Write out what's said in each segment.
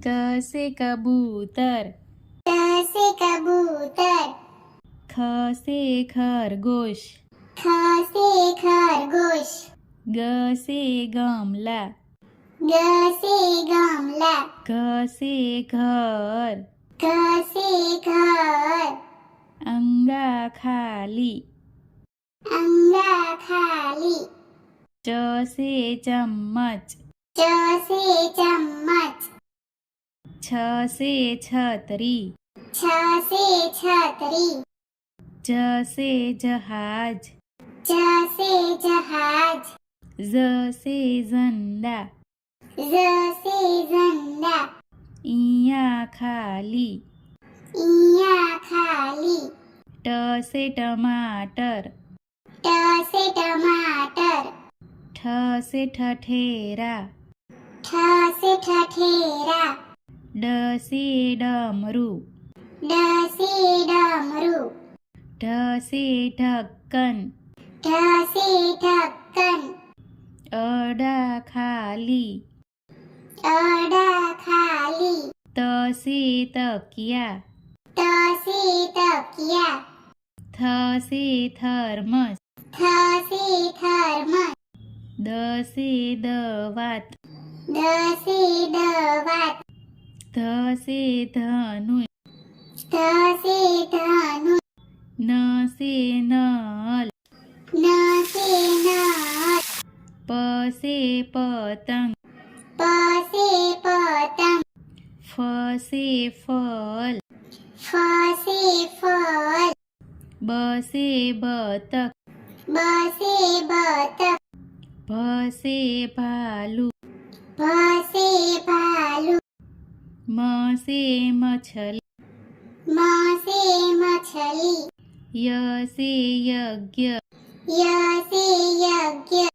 क से कबूतर, क से कबूतर, ख से खरगोश, ख से खरगोश, ग से गमला, ग से गमला, घ से घर, घ से घर, अंगा खाली, अंगा खाली, च से चम्मच, च से चम्मच, छ से छतरी, छ से छतरी, ज से जहाज, ज से जहाज, ज से झंडा, ज से झंडा, इया खाली, इया खाली, ट से टमाटर, ट से टमाटर, ठ से ठठेरा, ठ से ठठेरा, ड से डमरू, ड से डमरू, ढ से ढक्कन, ढ से ढक्कन, अडा खाली, अडा खाली, त से तकिया, त से तकिया, थ से थर्मस, थ से थर्मस, द से दवात, ध से दवात, ध से धनुष, ध से धनुष, न से नल, न से नल, प से पतंग, प से पतंग, फ से फल, फ से फल, ब से बतख, ब से बतख, भ से भालू, भ से भालू, म से मछली, म से मछली, य से यज्ञ, य से यज्ञ,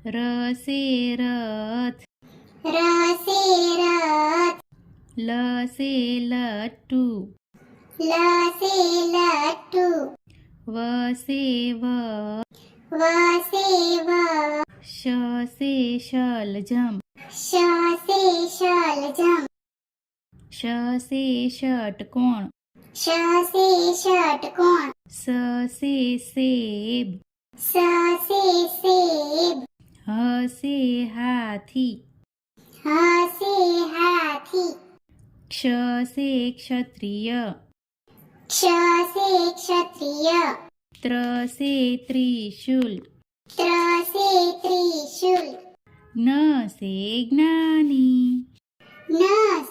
र से रथ, र से रथ, ल से लट्टू, ल से लट्टू, व से व, व से व, श से शलजम, श से शलजम, श से षटकोण, श से षटकोण, स से सेब, स से सेब, ह से हाथी, ह से हाथी, क्ष से क्षत्रिय, क्ष से क्षत्रिय, त्र से त्रिशूल, त्र से त्रिशूल, न से ज्ञानी, न